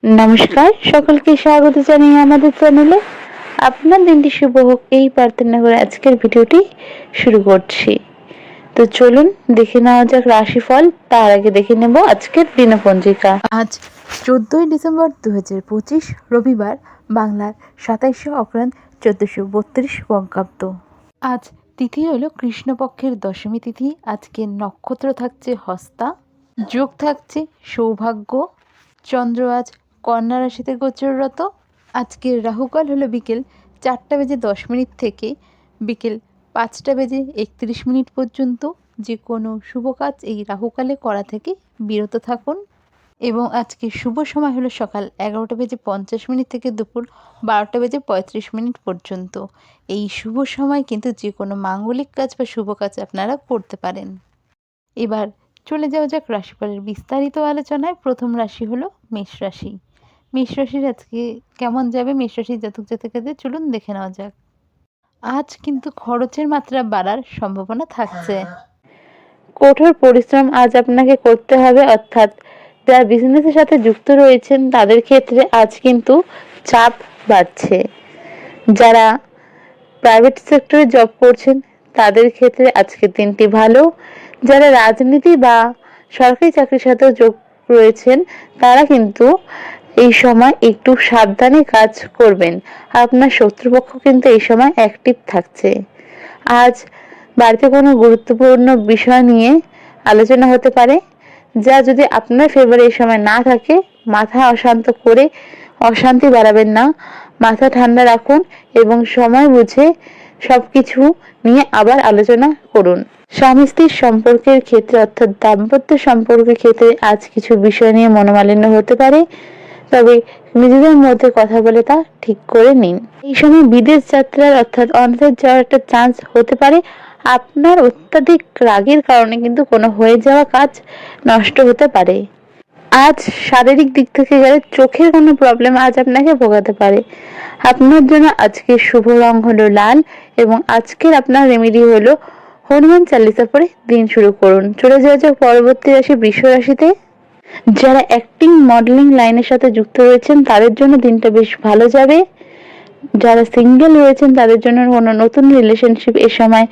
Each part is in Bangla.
নমস্কার, সকলকে স্বাগত জানাই আমাদের চ্যানেলে। আপনার দিনটি শুভ হোক এই প্রার্থনা করে আজকের ভিডিওটি শুরু করছি। তো চলুন দেখে নেওয়া যাক রাশিফল। তার আগে দেখে নেব আজকের দিনপঞ্জিকা। আজ 14ই ডিসেম্বর 2025 রবিবার, বাংলার 27শে অগ্রহায়ণ 1432 বঙ্গাব্দ। আজ তিথি হলো কৃষ্ণপক্ষের দশমী তিথি। আজকের নক্ষত্র থাকছে হস্তা, যোগ থাকছে সৌভাগ্য। চন্দ্র আজ কন্যা রাশিতে গোচররত। আজকের রাহুকাল হলো বিকেল 4:10 থেকে বিকেল 5:31 পর্যন্ত। যে কোনো শুভ কাজ এই রাহুকালে করা থেকে বিরত থাকুন। এবং আজকে শুভ সময় হলো সকাল 11:50 থেকে দুপুর 12:35 পর্যন্ত। এই শুভ সময় কিন্তু যে কোনো মাঙ্গলিক কাজ বা শুভ কাজ আপনারা করতে পারেন। এবার চলে যাওয়া যাক রাশিফলের বিস্তারিত আলোচনায়। প্রথম রাশি হলো মেষ রাশি। মেষ রাশির আজকে কেমন যাবে মেষ রাশির জাতক জাতিকাদের চলুন দেখে নেওয়া যাক। আজ কিন্তু খরচের মাত্রা বাড়ার সম্ভাবনা থাকছে। কঠোর পরিশ্রম আজ আপনাকে করতে হবে, অর্থাৎ যারা বিজনেসের সাথে যুক্ত রয়েছেন তাদের ক্ষেত্রে আজ কিন্তু চাপ বাড়ছে। যারা প্রাইভেট সেক্টরে জব করছেন তাদের ক্ষেত্রে আজকের দিনটি ভালো। যারা রাজনীতি বা সরকারি চাকরির সাথেও যোগ রয়েছেন তারা কিন্তু এই সময় একটু সাবধানে কাজ করবেন। আপনার শত্রুপক্ষ কিন্তু এই সময় অ্যাক্টিভ থাকছে। আজ বাড়িতে কোনো গুরুত্বপূর্ণ বিষয় নিয়ে আলোচনা হতে পারে, যা যদি আপনার ফেভারে এই সময় না থাকে মাথা অশান্ত করে অশান্তি বাড়াবেন না। মাথা ঠান্ডা রাখুন এবং সময় বুঝে সবকিছু নিয়ে আবার আলোচনা করুন। স্বামী স্ত্রীর সম্পর্কের ক্ষেত্রে অর্থাৎ দাম্পত্য সম্পর্কের ক্ষেত্রে আজ কিছু বিষয় নিয়ে মনোমালিন্য হতে পারে, তবে নিজেদের মধ্যে কথা বলে তা ঠিক করে নিন। এই সময় বিদেশ যাত্রার অর্থাৎ অন্যদের যাওয়ার একটা চান্স হতে পারে। আপনার অত্যাধিক রাগের কারণে কিন্তু কোনো হয়ে যাওয়া কাজ নষ্ট হতে পারে। আজ শারীরিক দিক থেকে গেলে চোখের কোনো প্রবলেম আজ আপনাকে ভোগাতে পারে। আপনার জন্য আজকের শুভ রং হলো লাল এবং আজকের আপনার রেমেডি হলো হনুমান চালিসা পড়ে দিন শুরু করুন। চলে যাওয়া যাক পরবর্তী রাশি বৃষ রাশিতে। যারা অ্যাক্টিং মডেলিং লাইনের সাথে যুক্ত রয়েছেন তাদের জন্য দিনটা বেশ ভালো যাবে। যারা সিঙ্গেল রয়েছেন তাদের জন্য কোনো নতুন রিলেশনশিপ এ সময়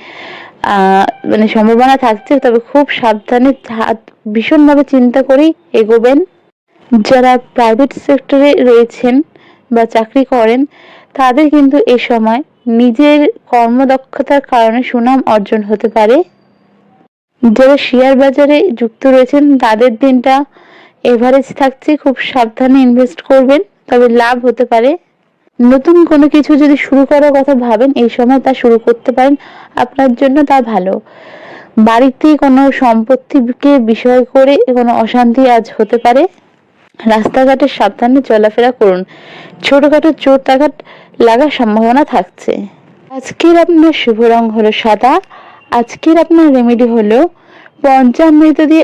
সম্ভাবনা থাকছে, তবে খুব সাবধানে ভীষণভাবে চিন্তা করেই এগোবেন। যারা প্রাইভেট সেক্টরে রয়েছেন বা চাকরি করেন তাদের কিন্তু এ সময় নিজের কর্মদক্ষতার কারণে সুনাম অর্জন হতে পারে। যারা শেয়ার বাজারে যুক্ত রয়েছেন তাদের দিনটা এভারেজ থাকছে, খুব সাবধানে ইনভেস্ট করবেন, তবে লাভ হতে পারে। নতুন কোনো কিছু যদি শুরু করার কথা ভাবেন এই সময় তা শুরু করতে পারেন, আপনার জন্য তা ভালো। বাড়িতে কোনো সম্পত্তিকে বিষয় করে কোনো অশান্তি আজ হতে পারে। রাস্তাঘাটে সাবধানে চলাফেরা করুন। ছোটখাটো চোট আঘাত লাগার সম্ভাবনা থাকছে। আজকের আপনার শুভ রং হলো সাদা। আজকের আপনার রেমেডি হলো পঞ্চামৃত দিয়ে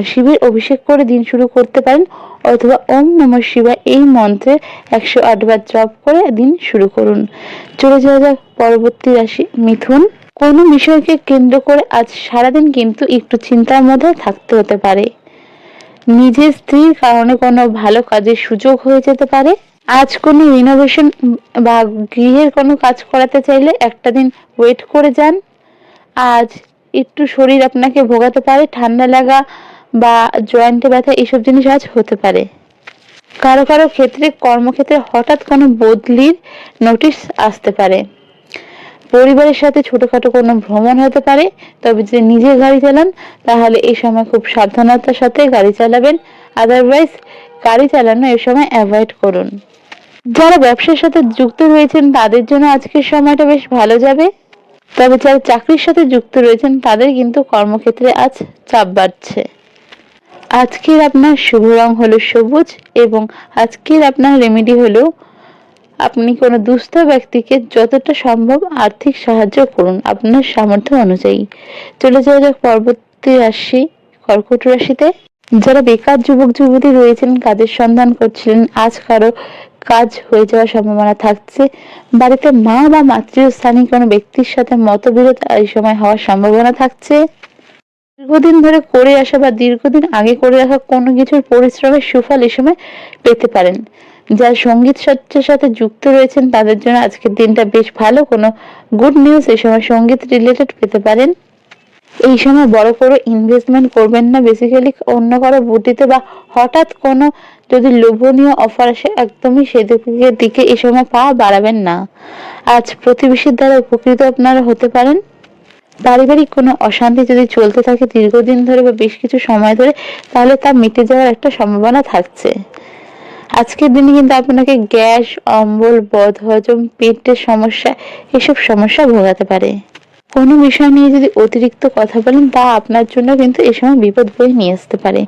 শিবের অভিষেক করে দিন শুরু করতে পারেন, অথবা ওম নমঃ শিবায় এই মন্ত্রে 108 বার জপ করে দিন শুরু করুন। চলে যাওয়া যাক পরবর্তী রাশি মিথুন। কোনো বিষয়কে কেন্দ্র করে আজ সারাদিন কিন্তু একটু চিন্তার মধ্যে থাকতে হতে পারে। নিজের স্ত্রীর কারণে কোনো ভালো কাজের সুযোগ হয়ে যেতে পারে। আজ কোনো রিনোভেশন বা গৃহের কোনো কাজ করাতে চাইলে একটা দিন ওয়েট করে যান। আজ একটু শরীর আপনাকে ভোগাতে পারে, ঠান্ডা লাগা বা জয়েন্টে ব্যথা এসব জিনিস আজ হতে পারে। কারো কারো ক্ষেত্রে কর্মক্ষেত্রে হঠাৎ কোনো বদলির নোটিশ আসতে পারে। পরিবারের সাথে ছোটখাটো কোনো ভ্রমণ হতে পারে, তবে যদি নিজে গাড়ি চালান তাহলে এই সময় খুব সাবধানতার সাথে গাড়ি চালাবেন, আদারওয়াইজ গাড়ি চালানো এই সময় অ্যাভয়েড করুন। যারা ব্যবসার সাথে যুক্ত রয়েছেন তাদের জন্য আজকের সময়টা বেশ ভালো যাবে, তবে যারা চাকরির সাথে যুক্ত রয়েছেন তাদের কিন্তু কর্মক্ষেত্রে আজ চাপ বাড়ছে। আজকের আপনার শুভ রং হলো সবুজ এবং আজকের আপনার রেমেডি হলো আপনি কোনো দুস্থ ব্যক্তিকে যতটা সম্ভব আর্থিক সাহায্য করুন আপনার সামর্থ্য অনুযায়ী। চলে যাওয়া যাক পরবর্তী রাশি কর্কট রাশিতে। যারা বেকার যুবক যুবতী রয়েছেন কাজের সন্ধান করছিলেন, আজ কারো কাজ হয়ে যাওয়ার সম্ভাবনা থাকছে। বাড়িতে মা বা মাতৃস্থানীয় কোনো ব্যক্তির সাথে মতবিরোধ এই সময় হওয়ার সম্ভাবনা থাকছে। দীর্ঘদিন ধরে করে আসা বা দীর্ঘদিন আগে করে রাখা কোনো কিছুর পরিশ্রমের সুফল এ সময় পেতে পারেন। যারা সঙ্গীত চর্চার সাথে যুক্ত রয়েছেন তাদের জন্য আজকের দিনটা বেশ ভালো। কোনো গুড নিউজ এ সময় সঙ্গীত রিলেটেড পেতে পারেন। এই সময় বড় করে ইনভেস্টমেন্ট করবেন না, বেসিক্যালি অন্য কারো বুদ্ধিতে বা হঠাৎ কোনো যদি লোভনীয় অফার আসে একদমই সেদিকের দিকে এই সময় পা বাড়াবেন না। আজ প্রতিবেশীর দ্বারা উপকৃত আপনারা হতে পারেন। পারিবারিক কোনো অশান্তি যদি চলতে থাকে দীর্ঘদিন ধরে বা বেশ কিছু সময় ধরে, তাহলে তা মিটে যাওয়ার একটা সম্ভাবনা থাকছে। আজকের দিনে কিন্তু আপনাকে গ্যাস, অম্বল, বদহজম, পেটের সমস্যা এসব সমস্যা ভোগাতে পারে। কোনো বিষয় নিয়ে যদি অতিরিক্ত কথা বলেন তা আপনার জন্য কিন্তু এ সময় বিপদ বয়ে নিয়ে আসতে পারে।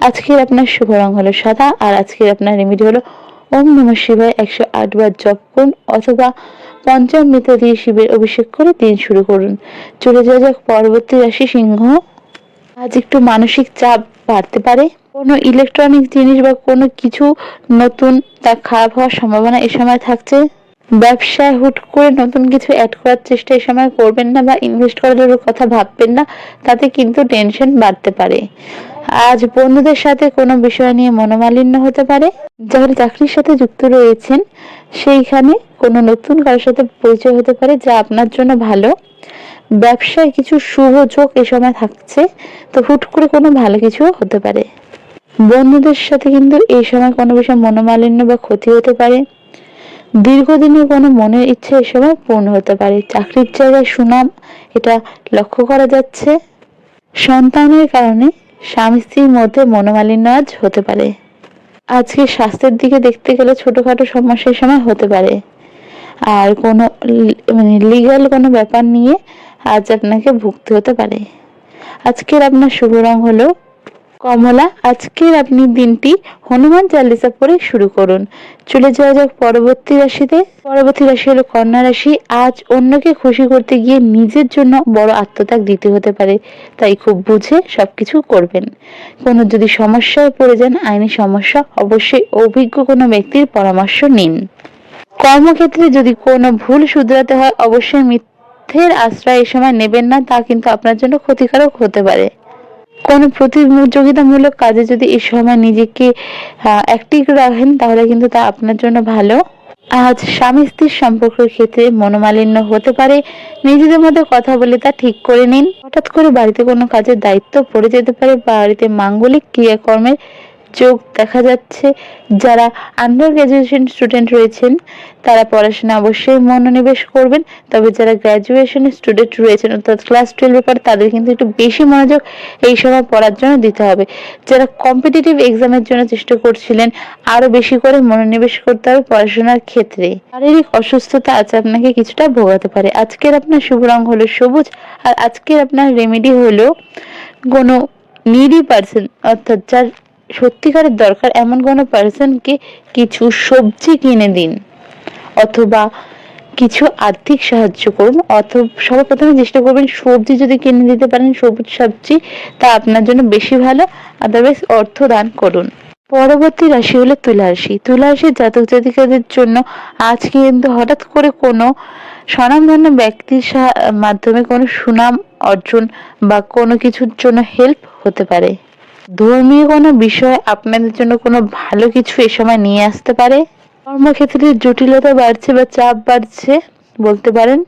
আজকের আপনার শুভ রং হলো সাদা, আর আজকের আপনার রেমেডি হলো ওম নমঃ শিবায় 108 বার জপ করুন অথবা পঞ্চামৃত দিয়ে শিবের অভিষেক করে দিন শুরু করুন। চলে যাওয়া যাক পরবর্তী রাশি সিংহ। আজ একটু মানসিক চাপ বাড়তে পারে। কোনো ইলেকট্রনিক জিনিস বা কোনো কিছু নতুন তা খারাপ হওয়ার সম্ভাবনা এ সময় থাকছে। ব্যবসায় হুট করে নতুন কিছু অ্যাড করার চেষ্টা এ সময় করবেন না বা ইনভেস্ট করার কথা ভাববেন না, তাতে কিন্তু টেনশন বাড়তে পারে। আজ বন্ধুদের সাথে কোনো বিষয় নিয়ে মনোমালিন্য হতে পারে। যারা চাকরির সাথে যুক্ত রয়েছেন সেইখানে কোনো নতুন কারোর সাথে পরিচয় হতে পারে যা আপনার জন্য ভালো। ব্যবসায় কিছু শুভ যোগ এ সময় থাকছে, তো হুট করে কোনো ভালো কিছু হতে পারে। বন্ধুদের সাথে কিন্তু এই সময় কোনো বিষয়ে মনোমালিন্য বা ক্ষতি হতে পারে। দীর্ঘদিনের কোনো মনের ইচ্ছে এ সময় পূর্ণ হতে পারে। চাকরির জায়গায় সুনাম এটা লক্ষ্য করা যাচ্ছে। সন্তানের কারণে স্বামী স্ত্রীর মধ্যে মনোমালিন্য আজ হতে পারে। আজকে স্বাস্থ্যের দিকে দেখতে গেলে ছোটখাটো সমস্যা এ সময় হতে পারে। আর কোনো লিগ্যাল কোনো ব্যাপার নিয়ে আজ আপনাকে ভুগতে হতে পারে। আজকের আপনার শুভ রং হলো কমলা। আজকের আপনি দিনটি হনুমান চালিসা পড়ে শুরু করুন। চলে যাওয়া যাক পরবর্তী রাশিতে। পরবর্তী রাশি হলো কন্যা রাশি। আজ অন্যকে খুশি করতে গিয়ে নিজের জন্য বড় আত্মত্যাগ দিতে হতে পারে, তাই খুব বুঝে সবকিছু করবেন। কোনো যদি সমস্যায় পড়ে যান, আইনি সমস্যা, অবশ্যই অভিজ্ঞ কোনো ব্যক্তির পরামর্শ নিন। কর্মক্ষেত্রে যদি কোনো ভুল শুধরাতে হয় অবশ্যই মিথ্যের আশ্রয় এ সময় নেবেন না, তা কিন্তু আপনার জন্য ক্ষতিকারক হতে পারে। কোনো প্রতিযোগিতামূলক কাজে যদি এই সময় নিজেকে অ্যাক্টিভ রাখেন তাহলে কিন্তু তা আপনার জন্য ভালো। আজ স্বামী স্ত্রীর সম্পর্কের ক্ষেত্রে মনোমালিন্য হতে পারে, নিজেদের মধ্যে কথা বলে তা ঠিক করে নিন। হঠাৎ করে বাড়িতে কোনো কাজের দায়িত্ব পড়ে যেতে পারে, বাড়িতে মাঙ্গলিক ক্রিয়াকর্মের যোগ দেখা যাচ্ছে। যারা আন্ডার গ্রাজুয়েশন স্টুডেন্ট রয়েছেন তারা পড়াশোনা অবশ্যই মনোনিবেশ করবেন, তবে যারা গ্রাজুয়েশন স্টুডেন্ট রয়েছেন অর্থাৎ ক্লাস 12 পর তাদের কিন্তু একটু বেশি মনোযোগ এই সময় পড়ার জন্য দিতে হবে। যারা কম্পিটিটিভ এক্সামের জন্য চেষ্টা করছিলেন আরো বেশি করে মনোনিবেশ করতে হবে পড়াশোনার ক্ষেত্রে। শারীরিক অসুস্থতা আজ আপনাকে কিছুটা ভোগাতে পারে। আজকের আপনার শুভ রং হলো সবুজ, আর আজকের আপনার রেমেডি হলো কোনো নিডি পার্সন অর্থাৎ যার সত্যিকারের দরকার এমন কোনো পার্সনকে কিছু সবজি কিনে দিন অথবা কিছু আর্থিক সাহায্য করুন। অথবা সর্বপ্রথমে চেষ্টা করবেন সবজি যদি কিনে দিতে পারেন, সবুজ সবজি, তা আপনার জন্য বেশি ভালো। আদারওয়াইজ অর্থ দান করুন। পরবর্তী রাশি হলো তুলা রাশি। তুলা রাশির জাতক জাতিকাদের জন্য আজ কিন্তু হঠাৎ করে কোনো স্বনামধন্য ব্যক্তির মাধ্যমে কোনো সুনাম অর্জন বা কোনো কিছুর জন্য হেল্প হতে পারে। ধর্মীয় কোনো বিষয় আপনাদের জন্য কোনো ভালো কিছু এ সময় নিয়ে আসতে পারে। কর্মক্ষেত্রে জটিলতা বাড়ছে বা চাপ বাড়ছে বলতে পারেন।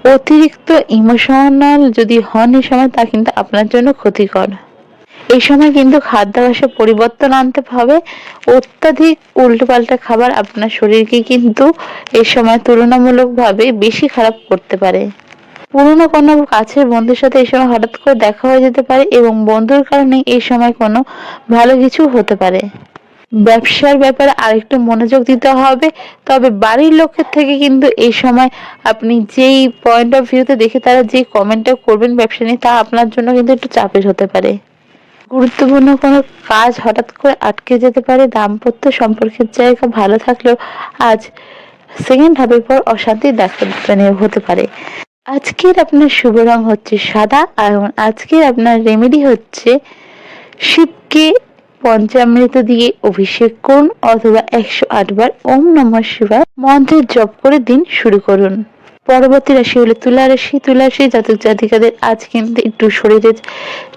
অতিরিক্ত ইমোশনাল যদি হন এই সময় তা কিন্তু আপনার জন্য ক্ষতিকর। এই সময় কিন্তু খাদ্যাভ্যাসে পরিবর্তন আনতে হবে। অত্যাধিক উল্টোপাল্টা খাবার আপনার শরীরকে কিন্তু এই সময় তুলনামূলকভাবে বেশি খারাপ করতে পারে। পুরনো কোনো কাছের বন্ধুর সাথে এই সময় হঠাৎ করে দেখা হয়ে যেতে পারে এবং বন্ধুর কারণে এই সময় কোনো ভালো কিছু হতে পারে। ব্যবসার ব্যাপারে আরেকটু মনোযোগ দিতে হবে, তবে বাড়ির লোকের থেকে কিন্তু এই সময় আপনি যেই পয়েন্ট অফ ভিউতে দেখে তারা যে কমেন্টটা করবেন ব্যবসা নিয়ে তা আপনার জন্য কিন্তু একটু চাপের হতে পারে। গুরুত্বপূর্ণ কোনো কাজ হঠাৎ করে আটকে যেতে পারে। দাম্পত্য সম্পর্কের জায়গা ভালো থাকলেও আজ সেকেন্ড হাফের পর অশান্তি হতে পারে। আজকের আপনার শুভ রং হচ্ছে সাদা, আর আজকের আপনার রেমেডি হচ্ছে শিবকে পঞ্চামৃত দিয়ে অভিষেক করুন অথবা 108 বার ওম নমঃ শিবায় মন্ত্রের জপ করে দিন শুরু করুন। পরবর্তী রাশি হলো তুলা রাশি। তুলা রাশি জাতক জাতিকাদের আজ কিন্তু একটু শরীরে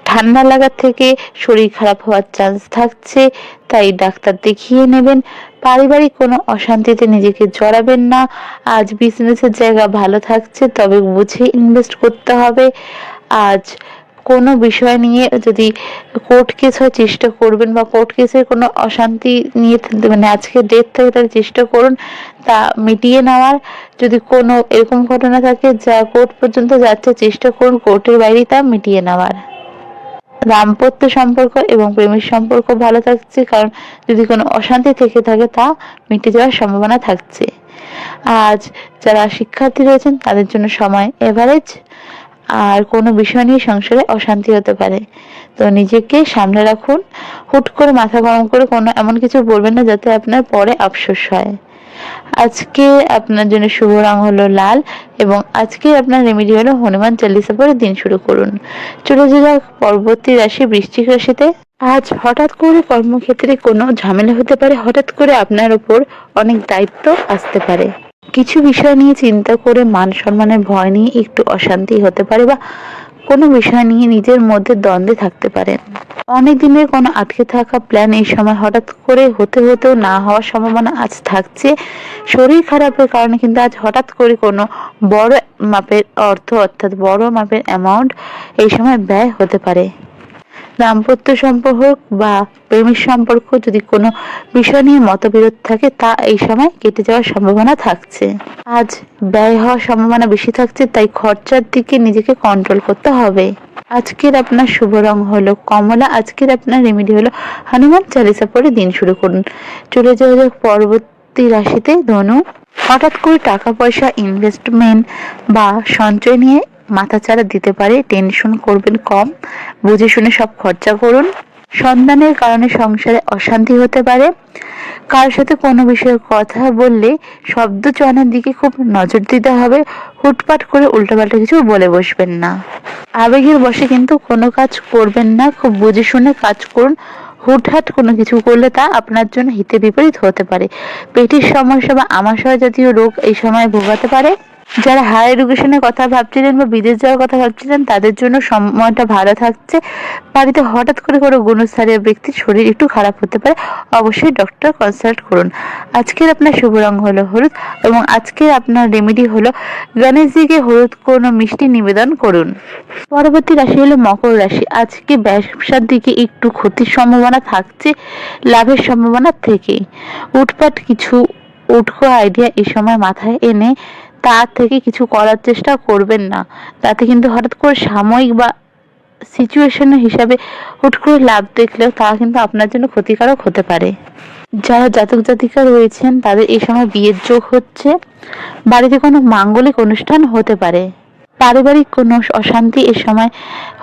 ঠান্ডা লাগার থেকে শরীর খারাপ হওয়ার চান্স থাকছে, তাই ডাক্তার দেখিয়ে নেবেন। পারিবারিক কোনো অশান্তিতে নিজেকে জড়াবেন না। আজ বিজনেসের জায়গা ভালো থাকছে, তবে বুঝে ইনভেস্ট করতে হবে। আজ কোনো বিষয় নিয়ে যদি কোর্ট কেস হয় চেষ্টা করবেন, বা কোর্ট কেসের কোনো অশান্তি নিয়ে মানে আজকে ডেট থাকে তাহলে চেষ্টা করুন তা মিটিয়ে নেওয়ার। যদি কোনো এরকম ঘটনা থাকে যা কোর্ট পর্যন্ত যাচ্ছে, চেষ্টা করুন কোর্টের বাইরে তা মিটিয়ে নেওয়ার। দাম্পত্য সম্পর্ক এবং প্রেমের সম্পর্ক ভালো থাকছে, কারণ যদি কোনো অশান্তি থেকে থাকে তা মিটে যাওয়ার সম্ভাবনা থাকছে। আজ যারা শিক্ষার্থী রয়েছেন তাদের জন্য সময় এভারেজ, আর কোনো বিষয় নিয়ে সংসারে অশান্তি হতে পারে, তো নিজেকে সামনে রাখুন। হুট করে মাথা গরম করে কোনো এমন কিছু বলবেন না যাতে আপনার পরে আফসোস হয়। আজকে আপনার জন্য শুভ রং হলো লাল, এবং আজকে আপনার রেমেডি হলো হনুমান চালিসা পড়ে দিন শুরু করুন। চলে যাক পরবর্তী রাশি বৃশ্চিক রাশিতে। আজ হঠাৎ করে কর্মক্ষেত্রে কোনো ঝামেলা হতে পারে, হঠাৎ করে আপনার উপর অনেক দায়িত্ব আসতে পারে। কিছু বিষয় নিয়ে চিন্তা করে মান সম্মানের ভয় নিয়ে একটু অশান্তি হতে পারে, বা কোনো বিষয় নিয়ে নিজের মধ্যে দ্বন্দ্বে থাকতে পারেন। অনেক দিনের কোনো আটকে থাকা প্ল্যান এই সময় হঠাৎ করে হতেও না হওয়ার সম্ভাবনা আজ থাকছে। শরীর খারাপের কারণে কিন্তু আজ হঠাৎ করে কোনো বড় মাপের অর্থ, অর্থাৎ বড় মাপের অ্যামাউন্ট এই সময় ব্যয় হতে পারে। দাম্পত্য সম্পর্ক বা প্রেমের সম্পর্ক যদি কোনো বিষয় নিয়ে মতবিরোধ থাকে তা এই সময় কেটে যাওয়ার সম্ভাবনা থাকছে। আজ ব্যয় হওয়ার সম্ভাবনা বেশি থাকছে, তাই খরচার দিকে নিজেকে কন্ট্রোল করতে হবে। আজকের আপনার শুভ রং হলো কমলা। আজকের আপনার রেমেডি হলো হনুমান চালিসা পড়ে দিন শুরু করুন। চলে যাওয়া যাক পরবর্তী রাশিতে ধনু। হঠাৎ করে টাকা পয়সা ইনভেস্টমেন্ট বা সঞ্চয় নিয়ে মাথাচাড়া দিতে পারে। টেনশন করবেন কম, বুঝে শুনে সব খরচা করুন। সন্তানের কারণে সংসারে অশান্তি হতে পারে। কারোর সাথে কোনো বিষয়ে কথা বললে শব্দ চয়নের দিকে খুব নজর দিতে হবে। হুটপাট করে উল্টোপাল্টা কিছু বলে বসবেন না। আবেগের বশে কিন্তু কোনো কাজ করবেন না, খুব বুঝে শুনে কাজ করুন। হুটহাট কোনো কিছু করলে তা আপনার জন্য হিতে বিপরীত হতে পারে। পেটের সমস্যা বা আমাশয় জাতীয় রোগ এই সময় ভোগাতে পারে। যারা হায়ার এডুকেশনের কথা ভাবছিলেন বা বিদেশ যাওয়ার কথা ভাবছিলেন তাদের জন্য সময়টা ভালো থাকছে। বাড়িতে হঠাৎ করে কোনো গুণস্থানীয় ব্যক্তির শরীর একটু খারাপ হতে পারে, অবশ্যই ডক্টর কনসাল্ট করুন। আজকের আপনার শুভ রং হলো হলুদ, এবং আজকের আপনার রেমেডি হলো গণেশজিকে হলুদ কোনো মিষ্টি নিবেদন করুন। পরবর্তী রাশি হলো মকর রাশি। আজকে ব্যবসার দিকে একটু ক্ষতির সম্ভাবনা থাকছে লাভের সম্ভাবনা থেকে। উটপাট কিছু উটকো আইডিয়া এই সময় মাথায় এনে তার থেকে কিছু করার চেষ্টা করবেন না, তাতে কিন্তু হঠাৎ করে সাময়িক বা সিচুয়েশনের হিসাবে হুট করে লাভ দেখলেও তা কিন্তু আপনার জন্য ক্ষতিকারক হতে পারে। যারা জাতক জাতিকা রয়েছেন তাদের এই সময় বিয়ের যোগ হচ্ছে। বাড়িতে কোনো মাঙ্গলিক অনুষ্ঠান হতে পারে। পারিবারিক কোনো অশান্তি এ সময়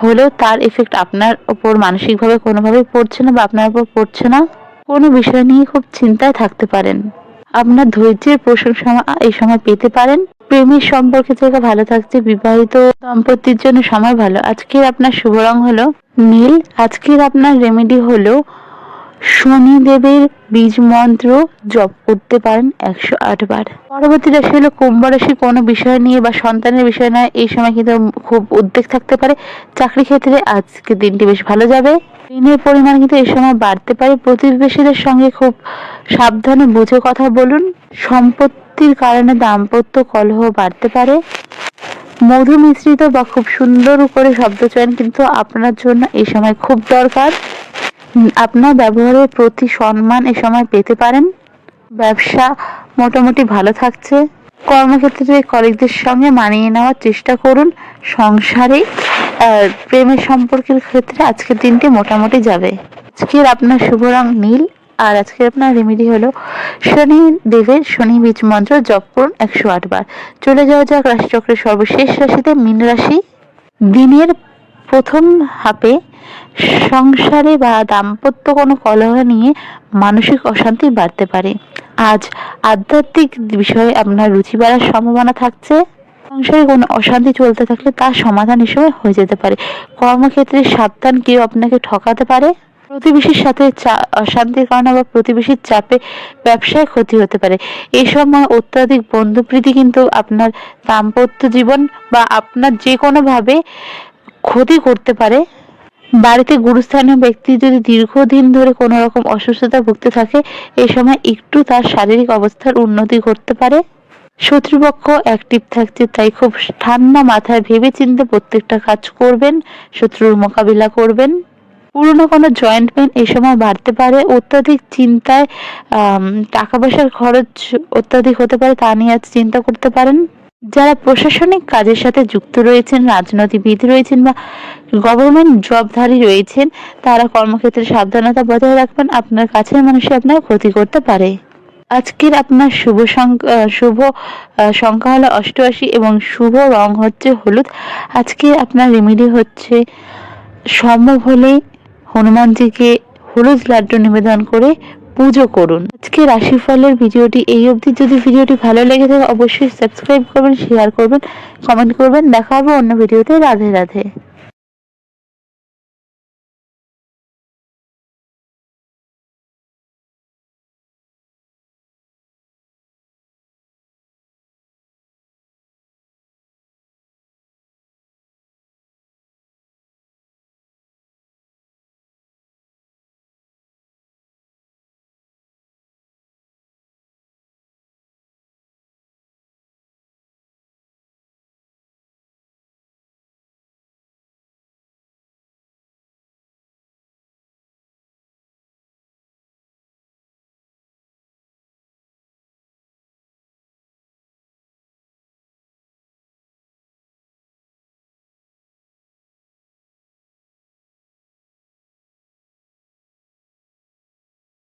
হলেও তার এফেক্ট আপনার উপর মানসিকভাবে কোনোভাবেই পড়ছে না, বা আপনার উপর পড়ছে না। কোনো বিষয় নিয়ে খুব চিন্তায় থাকতে পারেন। আপনার ধৈর্যের প্রশংসা এই সময় পেতে পারেন। প্রেমের সম্পর্কে থেকে ভালো থাকছে। বিবাহিত দম্পতির জন্য সময় ভালো। আজকের আপনার শুভ রং হলো নীল। আজকের আপনার রেমেডি হলো শনিদেবের বীজ মন্ত্র জপ করতে পারেন 108 বার। পরবর্তী রাশি হলো কুম্ভ রাশি। কোনো বিষয় নিয়ে বা সন্তানের বিষয় নিয়ে এই সময় কিন্তু খুব উদ্বেগ থাকতে পারে। চাকরি ক্ষেত্রে আজকে দিনটি বেশ ভালো যাবে। ঋণের পরিমাণ কিন্তু এই সময় বাড়তে পারে। প্রতিবেশীদের সঙ্গে খুব সাবধানে বুঝে কথা বলুন। সম্পত্তির কারণে দাম্পত্য কলহ বাড়তে পারে। মধু মিশ্রিত বা খুব সুন্দর করে শব্দ চয়ন কিন্তু আপনার জন্য এই সময় খুব দরকার। আপনার ব্যবহারের প্রতি সম্মান এ সময় পেতে পারেন। ব্যবসা মোটামুটি ভালো থাকছে। কর্মক্ষেত্রে কলিগদের সঙ্গে মানিয়ে নেওয়ার চেষ্টা করুন। সংসারে প্রেমের সম্পর্কের ক্ষেত্রে আজকের দিনটি মোটামুটি যাবে। আজকের আপনার শুভ রং নীল, আর আজকের আপনার রেমেডি হলো শনি দেবের শনি বীজ মন্ত্র জপ করুন 108 বার। চলে যাওয়া যাক রাশিচক্রের সর্বশেষ রাশিতে মীন রাশি। দিনের প্রথম হাফে সংসারে বা দাম্পত্য কোনো কলহ নিয়ে মানসিক অশান্তি বাড়তে পারে। আজ আধ্যাত্মিক বিষয়ে আপনার রুচি বাড়ার সম্ভাবনা থাকছে। সংসারে কোনো অশান্তি চলতে থাকলে তার সমাধান হিসেবে হয়ে যেতে পারে। কর্মক্ষেত্রে সাবধান, কেউ আপনাকে ঠকাতে পারে। প্রতিবেশীর সাথে অশান্তির কারণে বা প্রতিবেশীর চাপে ব্যবসায় ক্ষতি হতে পারে। এই সময় অত্যাধিক বন্ধুপ্রীতি কিন্তু আপনার দাম্পত্য জীবন বা আপনার যে কোনোভাবে ক্ষতি করতে পারে। বাড়িতে গুরুস্থানীয় ব্যক্তি যদি দীর্ঘদিন ধরে কোনো রকম অসুস্থতা ভুগতে থাকে, এই সময় একটু তার শারীরিক অবস্থার উন্নতি ঘটতে পারে। শত্রুপক্ষ অ্যাক্টিভ থাকছে, তাই খুব ঠান্ডা মাথায় ভেবেচিন্তে প্রত্যেকটা কাজ করবেন, শত্রুর মোকাবিলা করবেন। পুরনো কোনো জয়েন্ট পেইন এই সময় বাড়তে পারে। অত্যাধিক চিন্তায় টাকা পয়সার খরচ অত্যাধিক হতে পারে, তা নিয়ে আজ চিন্তা করতে পারেন। যারা প্রশাসনিক কাজের সাথে যুক্ত রয়েছেন, রাজনীতিবিদ রয়েছেন বা গভর্নমেন্ট জবধারী রয়েছেন, তারা কর্মক্ষেত্রে সাবধানতা বজায় রাখবেন। আপনার কাছের মানুষই আপনার ক্ষতি করতে পারে। আজকের আপনার শুভ সংখ্যা হলো 88 এবং শুভ রং হচ্ছে হলুদ। আজকে আপনার রেমেডি হচ্ছে সম্ভব হলে হনুমানজিকে হলুদ লাড্ডু নিবেদন করে পুজো করুন। আজকে রাশিফলের ভিডিওটি এই অবধি। যদি ভিডিওটি ভালো লেগে থাকে অবশ্যই সাবস্ক্রাইব করবেন, শেয়ার করবেন, কমেন্ট করবেন। দেখা হবে অন্য ভিডিওতে। রাধে রাধে।